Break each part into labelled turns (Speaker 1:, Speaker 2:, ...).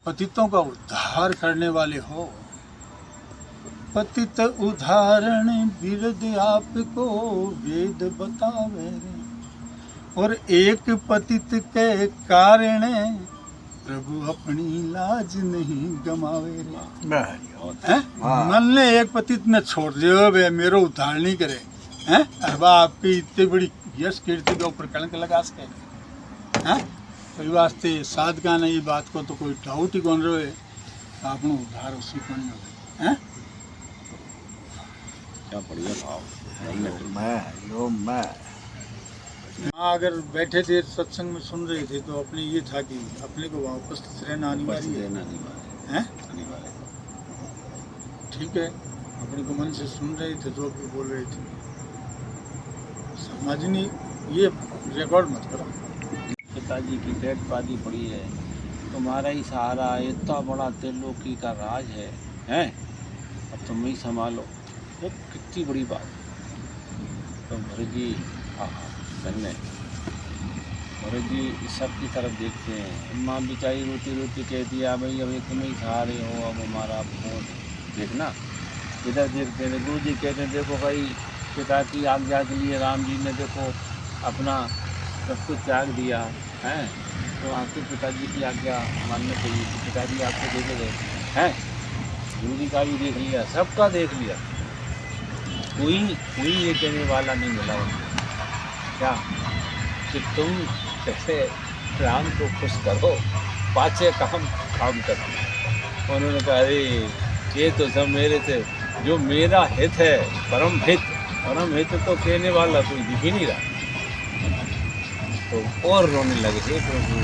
Speaker 1: पतितों का उद्धार करने वाले हो। पतित उदाहरण बिरद आपको वेद बतावे रे, और एक पतित के कारण प्रभु अपनी लाज नहीं गमावे रे। मन ने एक पतित ने छोड़ दियो बे मेरो उद्धार नहीं करे हैं, अरे आपकी इतनी बड़ी यश कीर्ति के ऊपर कलंक लगा सके हैं। तो वास्ते साधका ने ये बात को तो कोई डाउट ही कौन रहे, आप उद्धार उसी को नहीं हो हैं।
Speaker 2: क्या बढ़िया भाव। मैं
Speaker 1: अगर बैठे थे सत्संग में सुन रहे थे तो अपने ये था कि अपने को वहाँ उपस्थित रहना अनिवार्य है। ठीक है, अपने को मन से सुन रहे थे जो भी बोल रहे थे, समझनी ये रिकॉर्ड मत करो।
Speaker 2: पिताजी की डेड पादी पड़ी है, तुम्हारा ही सहारा है, इतना बड़ा त्रिलोकी का राज है हैं, अब तुम ही संभालो। वो कितनी बड़ी बात। तो भरत जी धन्य भरत जी सबकी तरफ देखते हैं। माँ बेचारी रोती रोती कहती है भाई अभी तुम ही सहारे हो, अब हमारा फोन देखना। इधर देखते हैं गुरु जी कहते हैं देखो भाई पिता की आज्ञा के लिए राम जी ने देखो अपना सब कुछ त्याग दिया है, तो आपके पिताजी की आज्ञा मानना चाहिए। कि पिताजी आपको देखे गए हैं, गुरु जी का भी देख लिया, सबका देख लिया, कोई ये कहने वाला नहीं मिला उनको क्या कि तुम कैसे राम को खुश करो, पाछे काम करो। उन्होंने कहा अरे ये तो सब मेरे थे, जो मेरा हित है परम हित तो कहने वाला कोई दिख ही नहीं रहा। तो और रोने लगे थे प्रभु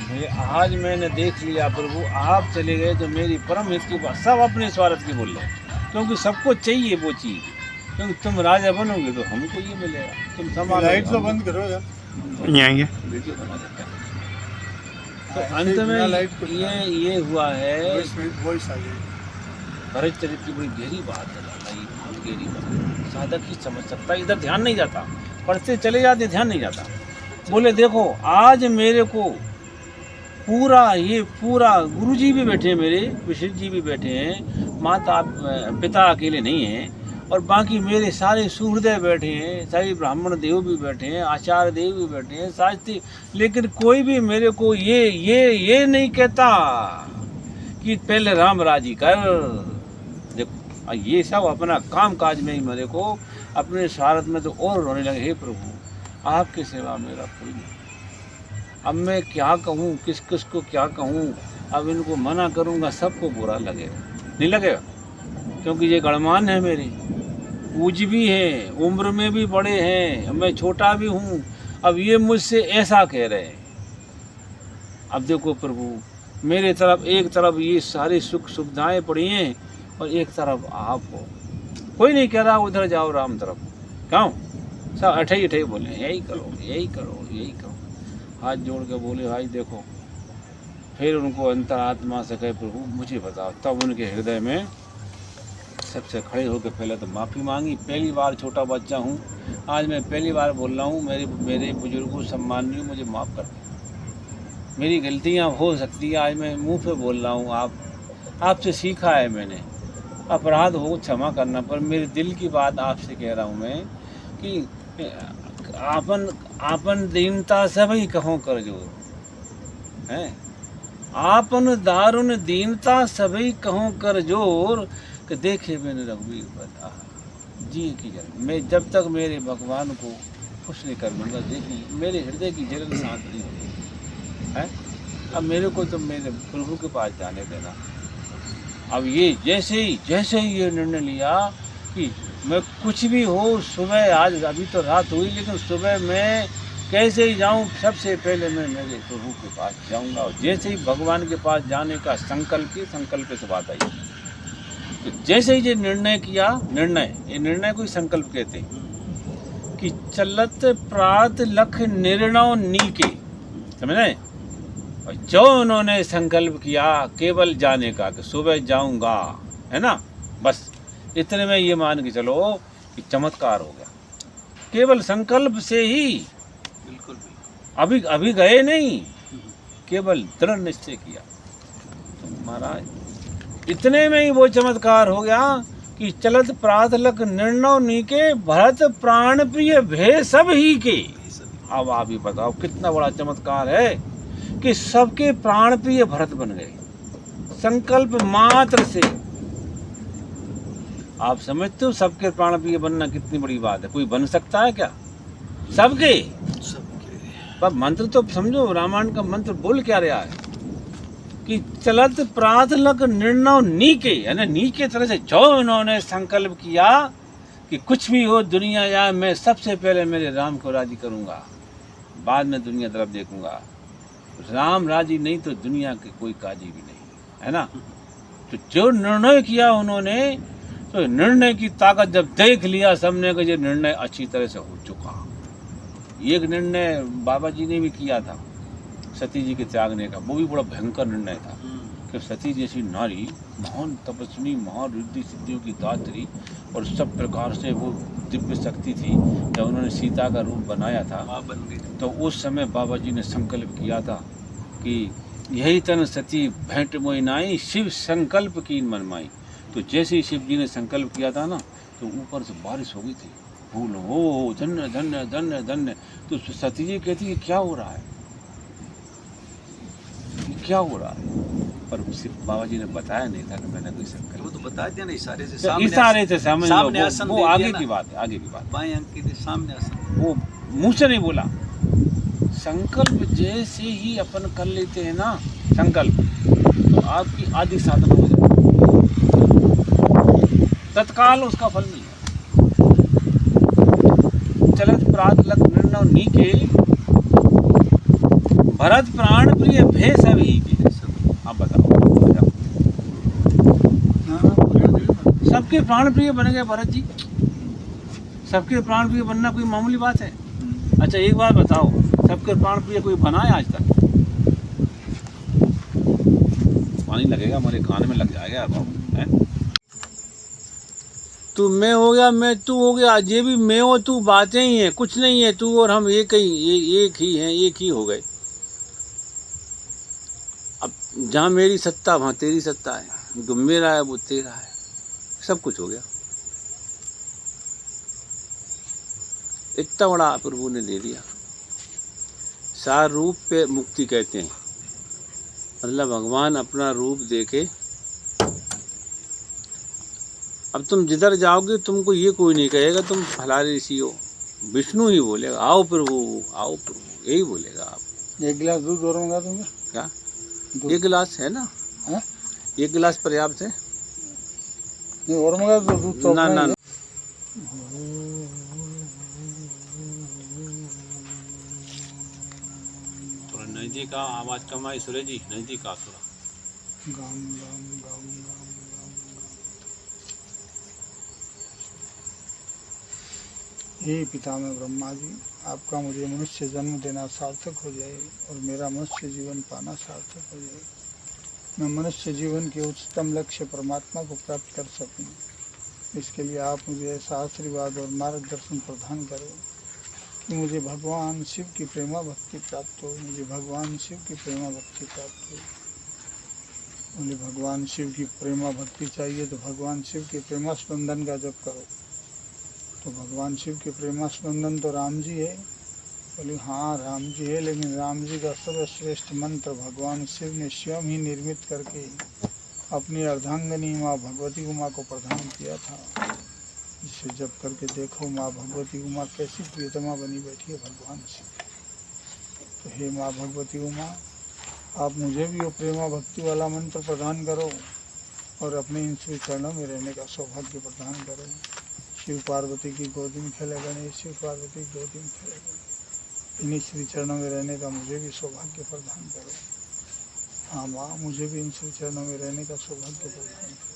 Speaker 2: मेरे आज मैंने देख लिया प्रभु, आप चले गए तो मेरी परम हित की बात सब अपने स्वार्थ की बोल रहे हैं, क्योंकि सबको चाहिए वो चीज़, क्योंकि तुम राजा बनोगे तो हमको ये मिलेगा। तुम संभालो।
Speaker 1: लाइट तो बंद करो यार,
Speaker 2: वीडियो बना देते हैं। तो अंत में ये हुआ है
Speaker 1: वॉइस आ गई।
Speaker 2: भरत चरित्र की बड़ी गहरी बात है दादा, ये बहुत गहरी बात। साधक ही समझ सकता, इधर ध्यान नहीं जाता, पढ़ते चले जाते ध्यान नहीं जाता। बोले देखो आज मेरे को पूरा गुरु जी भी बैठे हैं, मेरे विशिष्ट जी भी बैठे हैं, माता पिता अकेले नहीं हैं, और बाकी मेरे सारे सुहृदय बैठे हैं, सारे ब्राह्मण देव भी बैठे हैं, आचार्य देव भी बैठे हैं, शास्त्री, लेकिन कोई भी मेरे को ये नहीं कहता कि पहले राम राजी कर। देखो ये सब अपना काम काज में ही मेरे को अपने स्वार्थ में तो और रोने लगे। हे प्रभु आपके सिवा मेरा कोई नहीं, अब मैं क्या कहूँ, किस किस को क्या कहूँ, अब इनको मना करूँगा सबको बुरा लगेगा, नहीं लगेगा, क्योंकि ये गणमान है मेरे, पूज भी है, उम्र में भी बड़े हैं, मैं छोटा भी हूँ, अब ये मुझसे ऐसा कह रहे हैं। अब देखो प्रभु मेरे तरफ एक तरफ ये सारी सुख सुविधाएं पड़ी हैं और एक तरफ आप हो, कोई नहीं कह रहा उधर जाओ राम तरफ, क्यों सब अठे बोले यही करो यही करो यही करो। हाथ जोड़ के बोले भाई देखो, फिर उनको अंतरात्मा से कहे प्रभु मुझे बताओ। तब उनके हृदय में सबसे खड़े होकर पहले तो माफ़ी मांगी। पहली बार छोटा बच्चा हूँ, आज मैं पहली बार बोल रहा हूँ, मेरे बुजुर्गों सम्मानियों मुझे माफ़ कर दें, मेरी गलतियाँ हो सकती है, आज मैं मुंह पे बोल रहा हूँ, आपसे सीखा है मैंने, अपराध हो क्षमा करना, पर मेरे दिल की बात आपसे कह रहा हूँ मैं कि आपन दीनता सभी कहो कर जोर है, आपन दारुण दीनता सभी कहो कर जोर, कि देखे मैंने रघुवीर बता जी की जल। मैं जब तक मेरे भगवान को खुश नहीं कर लूँगा, देखिए मेरे हृदय की जलन शांत नहीं होगी है। अब मेरे को तो मेरे प्रभु के पास जाने देना। अब ये जैसे ही ये निर्णय लिया कि मैं कुछ भी हो, सुबह आज अभी तो रात हुई, लेकिन सुबह मैं कैसे ही जाऊं, सबसे पहले मैं मेरे प्रभु के पास जाऊंगा। और जैसे ही भगवान के पास जाने का संकल्प से बात आई, तो जैसे ही ये निर्णय किया, ये निर्णय कोई संकल्प कहते हैं कि चलत प्रात लख निर्णय नीके, समझे। और जो उन्होंने संकल्प किया केवल जाने का कि सुबह जाऊंगा, है ना, बस इतने में ये मान के चलो कि चमत्कार हो गया, केवल संकल्प से ही। बिल्कुल अभी गए नहीं, केवल दृढ़ निश्चय किया। तो महाराज इतने में ही वो चमत्कार हो गया कि चलत प्रात लख निर्णव नीके भरत प्राण प्रिय भे सब ही के। अब आप ही बताओ कितना बड़ा चमत्कार है कि सबके प्राण प्रिय भरत बन गए संकल्प मात्र से। आप समझते हो सबके प्राण प्रिय बनना कितनी बड़ी बात है? कोई बन सकता है क्या? सबके पर मंत्र तो समझो, रामायण का मंत्र बोल क्या रहा है कि चलत प्रात लख निर्णव नीके, यानी नीके तरह से जो उन्होंने संकल्प किया कि कुछ भी हो दुनिया जाए, मैं सबसे पहले मेरे राम को राजी करूंगा, बाद में दुनिया तरफ देखूंगा। राम राजी नहीं तो दुनिया के कोई काजी भी नहीं, है ना। तो जो निर्णय किया उन्होंने, तो निर्णय की ताकत जब देख लिया सबने कि ये निर्णय अच्छी तरह से हो चुका। एक निर्णय बाबा जी ने भी किया था सती जी के त्यागने का, वो भी बड़ा भयंकर निर्णय था कि सती जैसी नारी महान तपस्विनी, महान रिद्धि सिद्धियों की दात्री और सब प्रकार से वो दिव्य शक्ति थी, जब उन्होंने सीता का रूप बनाया था तो उस समय बाबा जी ने संकल्प किया था कि यही तन सती भेंट मोई नाई, शिव संकल्प की मनमाई। तो जैसे ही शिव जी ने संकल्प किया था ना, तो ऊपर से बारिश हो गई थी, फूल हो धन्य धन्य धन्य धन्य। तो सती जी कहती है क्या हो रहा है, क्या हो रहा है? पर बाबा जी ने बताया नहीं था कि मैंने कोई संकल्प।
Speaker 3: वो तो बता दिया ना इशारे से,
Speaker 2: इशारे से समझ
Speaker 3: सामने
Speaker 2: लो,
Speaker 3: आसन
Speaker 2: वो
Speaker 3: दे
Speaker 2: आगे
Speaker 3: दिया
Speaker 2: की
Speaker 3: ना।
Speaker 2: बात है, आगे की बात।
Speaker 3: बाएं अंक के सामने आसन,
Speaker 2: वो मुंह से नहीं बोला। संकल्प जैसे ही अपन कर लेते हैं ना संकल्प, तो आपकी आदि साधना हो जाती है, तत्काल उसका फल मिल जाए। चलत प्रात लख निर्णव नीके भरत प्राण प्रिय भे सब ही के। आप बताओ, सबके प्राण प्रिय बन गए भरत जी। सबके प्राण प्रिय बनना कोई मामूली बात है? अच्छा एक बात बताओ, सबके प्राण प्रिय कोई बना है आज तक? पानी लगेगा हमारे कान में, लग जाएगा बाबू, हैं? तू मैं हो गया, मैं तू हो गया, ये भी मैं हो तू बातें ही हैं, कुछ नहीं है। तू और हम एक ही हैं, एक ही हो गए। अब जहाँ मेरी सत्ता वहाँ तेरी सत्ता है, जो मेरा है वो तेरा है, सब कुछ हो गया। इतना बड़ा प्रभु ने दे दिया। सार रूप पे मुक्ति कहते हैं, मतलब भगवान अपना रूप देके। अब तुम जिधर जाओगे तुमको ये कोई नहीं कहेगा तुम फलाने ऋषि हो, विष्णु ही बोलेगा आओ प्रभु आओ प्रभु, यही बोलेगा। आप
Speaker 1: एक गिलास दूध और मंगा दूंगा
Speaker 2: क्या?
Speaker 1: दूध।
Speaker 2: एक गिलास है ना?
Speaker 1: हाँ?
Speaker 2: एक गिलास पर्याप्त है।
Speaker 1: नहीं और मंगा दो दूध तो
Speaker 2: ना
Speaker 1: अपना
Speaker 2: ना
Speaker 1: ही है।
Speaker 2: थोड़ा नजदीक का आवाज कम आई सूर्य जी, नजदीक आ थोड़ा।
Speaker 1: गाम गाम गाम गाम गाम। हे पितामह ब्रह्मा जी, आपका मुझे मनुष्य जन्म देना सार्थक हो जाए और मेरा मनुष्य जीवन पाना सार्थक हो जाए। मैं मनुष्य जीवन के उच्चतम लक्ष्य परमात्मा को प्राप्त कर सकूं, इसके लिए आप मुझे ऐसा आशीर्वाद और मार्गदर्शन प्रदान करो कि मुझे भगवान शिव की प्रेमा भक्ति प्राप्त हो। मुझे भगवान शिव की प्रेमा भक्ति प्राप्त हो। मुझे भगवान शिव की प्रेमा भक्ति चाहिए तो भगवान शिव के प्रेमा स्पंदन का जप करो। तो भगवान शिव के प्रेमा स्पंदन तो राम जी है। बोले हाँ राम जी है, लेकिन राम जी का सर्वश्रेष्ठ मंत्र भगवान शिव ने स्वयं ही निर्मित करके अपनी अर्धांगनी माँ भगवती उमा को प्रदान किया था। इसे जप करके देखो, माँ भगवती उमा कैसी प्रियतमा बनी बैठी है भगवान शिव। तो हे माँ भगवती उमा, आप मुझे भी वो प्रेमा भक्ति वाला मंत्र प्रदान करो और अपने इन श्री चरणों में रहने का सौभाग्य प्रदान करो। शिव पार्वती की गोदी में खेले गणेश, शिव पार्वती की गोदी में खेले गणेश, इन्हीं श्री चरणों में रहने का मुझे भी सौभाग्य प्रदान करो। हाँ माँ, मुझे भी इन श्री चरणों में रहने का सौभाग्य प्रदान करो।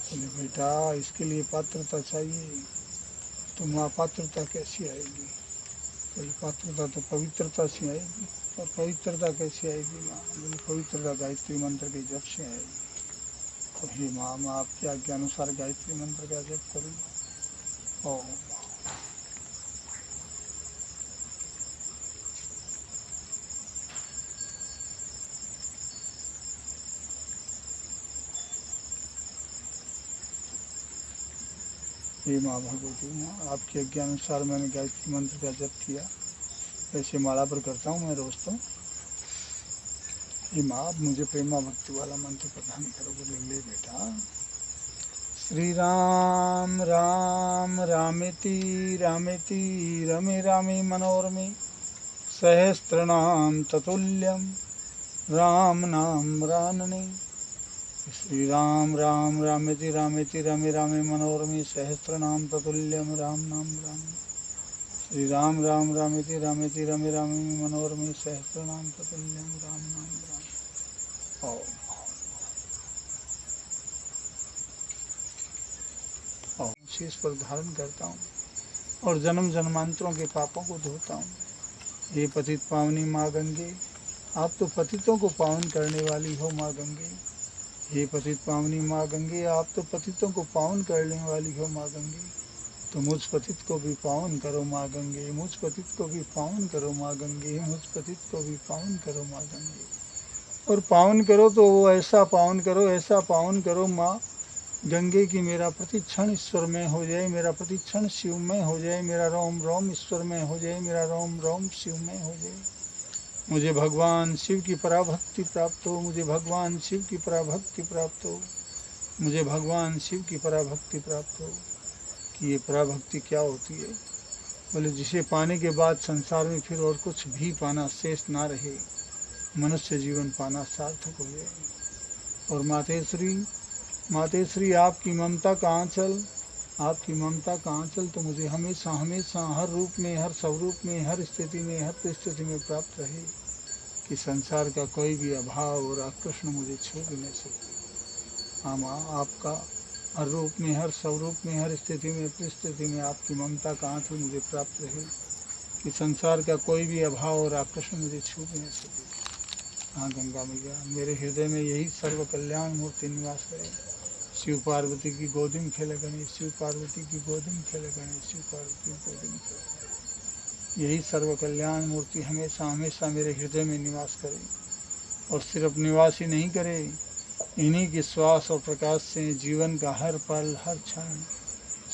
Speaker 1: बोले बेटा इसके लिए पात्रता चाहिए। तो माँ पात्रता कैसी आएगी? बोले पात्रता तो पवित्रता से आएगी। और पवित्रता कैसे आएगी माँ? बोले पवित्रता गायत्री मंत्र के जप से आएगी। तो हे माँ, मैं आपके आज्ञा अनुसार गायत्री मंत्र का जप करूँगा। ओम हे माँ भगवती माँ, आपके आज्ञा अनुसार मैंने गायत्री मंत्र का जप किया, ऐसे माला पर करता हूँ मैं रोज। तो हे माँ, आप मुझे प्रेमा भक्ति वाला मंत्र प्रदान करो। बोले ले बेटा। श्री राम राम रामेति रामेति रमे रामे मनोरमे सहस्त्रनाम ततुल्यम राम नाम रानने। श्री राम राम रामेति रामेति रमे रामे मनोरमे सहस्त्रनाम ततुल्यम राम नाम रानने। श्री राम राम रामेति रामेति रमे रामे मनोरमे सहस्त्रनाम ततुल्यम राम नाम रानने। ओम शीश पर धारण करता हूँ और जन्म जन्मांतरों के पापों को धोता हूँ। हे पतित पावनी माँ गंगे, आप तो पतितों को पावन करने वाली हो माँ गंगे। हे पतित पावनी माँ गंगे, आप तो पतितों को पावन करने वाली हो माँ गंगे। तो मुझ पतित को भी पावन करो माँ गंगे, मुझ पतित को भी पावन करो माँ गंगे, मुझ पतित को भी पावन करो माँ गंगे। और पावन करो तो वो ऐसा पावन करो, ऐसा पावन करो माँ गंगे की मेरा प्रतिक्षण ईश्वरमय हो जाए, मेरा प्रतिक्षण शिवमय हो जाए, मेरा रोम रोम ईश्वरमय हो जाए, मेरा रोम रोम शिवमय हो जाए। मुझे भगवान शिव की पराभक्ति प्राप्त हो, मुझे भगवान शिव की पराभक्ति प्राप्त हो, मुझे भगवान शिव की पराभक्ति प्राप्त हो। कि ये पराभक्ति क्या होती है? बोले जिसे पाने के बाद संसार में फिर और कुछ भी पाना शेष ना रहे, मनुष्य जीवन पाना सार्थक हो जाए। और मातेश्वरी आपकी ममता का आंचल, आपकी ममता का आंचल तो मुझे हमेशा हमेशा हर रूप में, हर स्वरूप में, हर स्थिति में, हर परिस्थिति में प्राप्त रहे। कि संसार का कोई भी अभाव और आकृष्ण मुझे छू भी नहीं सकते। हाँ माँ, आपका हर रूप में, हर स्वरूप में, हर स्थिति में, परिस्थिति में आपकी ममता का आंचल मुझे प्राप्त रहे। कि संसार का कोई भी अभाव और आकृष्ण मुझे छू भी नहीं सके। हाँ गंगा मैया, मेरे हृदय में यही सर्व कल्याण मूर्ति निवास है। शिव पार्वती की गोदी में खेले गणेश, शिव पार्वती की गोदी में खेले गणेश, शिव पार्वती की गोदी में खेले। यही सर्व कल्याण मूर्ति हमेशा हमेशा मेरे हृदय में निवास करे। और सिर्फ निवास ही नहीं करे, इन्हीं के श्वास और प्रकाश से जीवन का हर पल, हर क्षण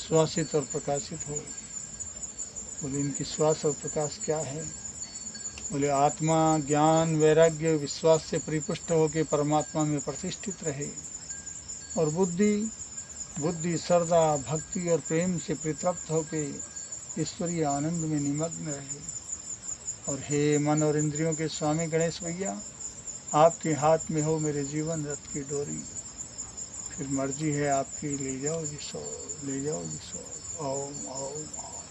Speaker 1: श्वासित और प्रकाशित हो। बोले इनकी श्वास और प्रकाश क्या है? बोले आत्मा ज्ञान वैराग्य विश्वास से परिपुष्ट होकर परमात्मा में प्रतिष्ठित रहे। और बुद्धि श्रद्धा भक्ति और प्रेम से परितृप्त होकर ईश्वरीय आनंद में निमग्न रहे। और हे मन और इंद्रियों के स्वामी गणेश भैया, आपके हाथ में हो मेरे जीवन रथ की डोरी। फिर मर्जी है आपकी, ले जाओ जी सो, ले जाओ जी सो। ओम ओम ओम।